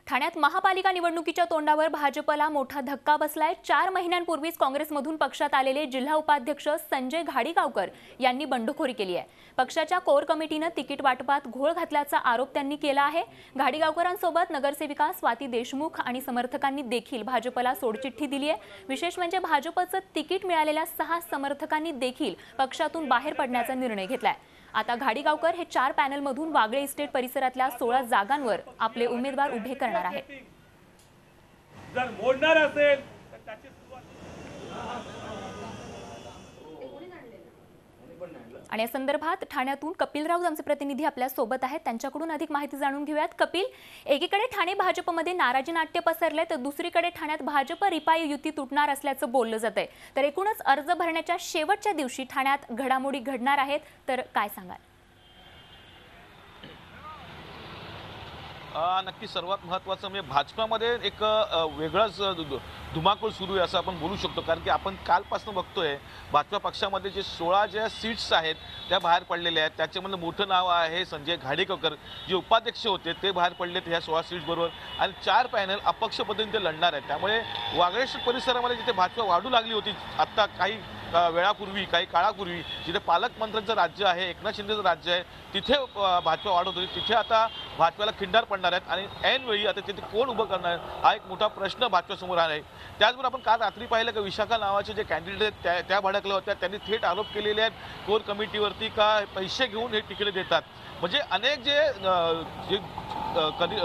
ठाण्यात महापालिका निवडणुकीच्या तोंडावर भाजपला मोठा धक्का बसलाय। 4 महिन्यांपूर्वीच काँग्रेसमधून पक्षात आलेले जिल्हा उपाध्यक्ष संजय घाडीगावकर यांनी बंडखोरी केली आहे। पक्षाच्या कोर कमिटीने तिकीट वाटपात घोळ घातल्याचा आरोप त्यांनी केला आहे। घाडीगावकरांसोबत नगरसेविका स्वाती देशमुख आणि समर्थकांनी देखील भाजपला सोडचिठ्ठी दिली आहे। विशेष म्हणजे भाजपचं तिकीट मिळालेल्या 6 समर्थकांनी देखील पक्षातून बाहेर पडण्याचा निर्णय घेतलाय। आता घाडीगावकर हे 4 पॅनलमधून वागळे इस्टेट परिसरातल्या 16 जागांवर आपले उमेदवार उभे करणार आहेत। जर मोडणार असेल तर त्याची आणि या संदर्भात ठाण्यातून कपिल राऊत आमचे प्रतिनिधी आपल्या सोबत आहेत, त्यांच्याकडून अधिक माहिती जाणून घेऊयात। कपिल, एकीकडे ठाणे भाजपमध्ये नाराजी नाट्य पसरले तर दुसरीकडे ठाण्यात भाजप रिपाई युती तुटणार असल्याचं बोललं जातंय, तर एकूणच अर्ज भरण्याच्या शेवटच्या दिवशी ठाण्यात घडामोडी घडणार आहेत, तर काय सांगाल? नक्की सर्वात महत्त्वाचं म्हणजे भाजपामध्ये एक वेगळाच धुमाकूळ सुरू आहे असं आपण बोलू शकतो। कारण की आपण कालपासून बघतोय भाजपा पक्षामध्ये जे 16 ज्या सीट्स आहेत त्या बाहेर पडलेल्या आहेत। त्याच्यामधलं मोठं नाव आहे संजय घाडीगावकर, जे उपाध्यक्ष होते ते बाहेर पडलेत ह्या 16 सीट्स बरोबर, आणि 4 पॅनल अपक्ष पद्धतीने ते लढणार आहेत। त्यामुळे वागळे परिसरामध्ये जिथे भाजपा वाढू लागली होती आत्ता काही वेळापूर्वी, काही काळापूर्वी, जिथे पालकमंत्र्यांचं राज्य आहे, एकनाथ शिंदेचं राज्य आहे, तिथे भाजपा वाढत होती, तिथे आता भाजपाला खिंडार पडणार आहेत। आणि ऐनवेळी आता तिथे कोण उभं करणार हा एक मोठा प्रश्न भाजपासमोर आहे। त्याचबरोबर आपण काल रात्री पाहिलं की विशाखा नावाचे जे कॅन्डिडेट त्या भडकल्या होत्या, त्यांनी थेट आरोप केलेले आहेत कोर कमिटीवरती का पैसे घेऊन हे तिकीट देतात। म्हणजे अनेक जे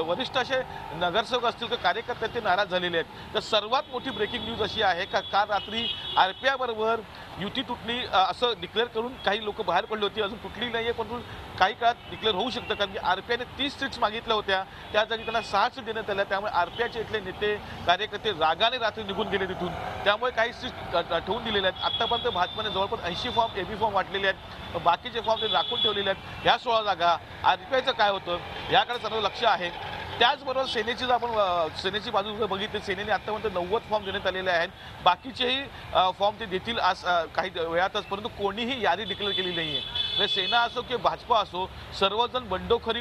वरिष्ठ असे नगरसेवक असतील तर कार्यकर्ते ते नाराज झालेले आहेत। तर सर्वात मोठी ब्रेकिंग न्यूज अशी आहे का काल रात्री आरपीआय बरोबर युती तुटली असं डिक्लेअर करून काही लोक बाहेर पडली होती। अजून तुटली नाहीये, परंतु काही काळात डिक्लेअर होऊ शकतं, कारण की आरपीआयने 30 सीट्स मागितल्या होत्या, त्या जागी त्यांना 6 सीट देण्यात आल्या। त्यामुळे आरपीआयचे इथले नेते कार्यकर्ते रागाने रात्री निघून गेले तिथून, त्यामुळे काही सीट ठेवून दिलेल्या आहेत। आत्तापर्यंत भाजपाने जवळपास 80 फॉर्म एबी फॉर्म वाटलेले आहेत, बाकीचे फॉर्म ते राखून ठेवलेले आहेत। ह्या 16 जागा आरपीआयचं काय होतं याकडे सर्व लक्ष आहे। त्याचबरोबर सेनेची जर आपण सेनेची बाजू जर बघितली, सेनेने आत्तापर्यंत 90 फॉर्म देण्यात आलेले आहेत, बाकीचेही फॉर्म ते देतील आज काही वेळातच, परंतु कोणीही यादी डिक्लेअर केली नाही आहे। म्हणजे सेना असो की भाजपा असो, सर्वजण बंडखोरी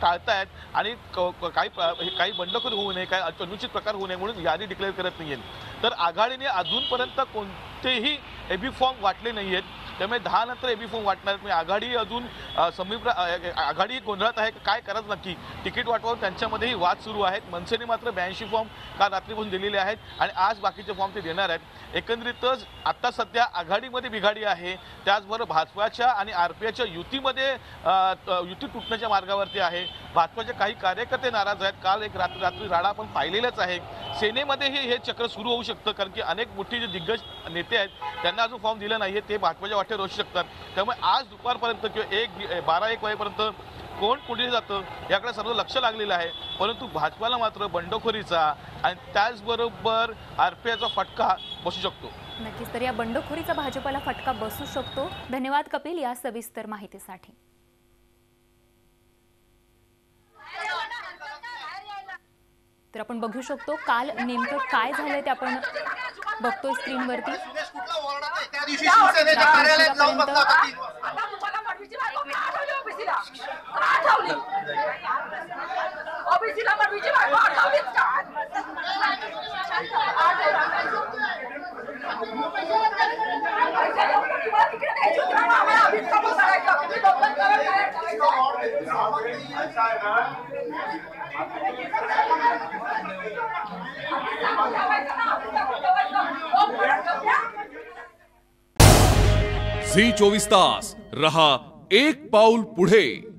टाळतायत आणि काही बंडखोरी होऊ नये, काही अनुचित प्रकार होऊ नये म्हणून यादी डिक्लेअर करत नाही आहेत। तर आघाडीने अजूनपर्यंत कोणतेही एबी फॉर्म वाटले नाही आहेत, त्यामुळे 10 नंतर एबी फॉर्म वाटणार आहेत। आघाडी अजून आघाडी गोंधळात आहे, काय करायचं नक्की तिकीट वाटवावर त्यांच्यामध्येही वाद सुरू आहेत। मनसेने मात्र 82 फॉर्म काल रात्रीपासून दिलेले आहेत आणि आज बाकीचे फॉर्म ते देणार आहेत। एकंदरीतच आता सध्या आघाडीमध्ये बिघाडी आहे, त्याचबरोबर भाजपाच्या आणि आरपीआयच्या युतीमध्ये युती तुटण्याच्या मार्गावरती आहे। भाजपाचे काही कार्यकर्ते नाराज आहेत, काल एक रात्री राडा आपण पाहिलेलाच आहे। सेनेमध्येही हे चक्र सुरू होऊ शकतं, कारण की अनेक मोठी जे दिग्गज नेते आहेत त्यांना अजून फॉर्म दिला नाही, ते भाजपाच्या वाटेवर असू शकतात। त्यामुळे आज दुपारपर्यंत किंवा 12-1 वाजेपर्यंत कोण कुठे जातं याकडे सर्व लक्ष लागलेलं आहे। परंतु भाजपाला मात्र बंडखोरीचा आणि त्याचबरोबर आरपीआयचा फटका बसू शकतो। नक्कीच, तर या बंडखोरीचा भाजपाला फटका बसू शकतो। धन्यवाद कपिल या सविस्तर माहितीसाठी। तर आपण बघू शकतो काल नेमकं काय झालंय ते आपण बघतोय स्क्रीनवरती। झी 24 तास रहा एक पाऊल पुढे।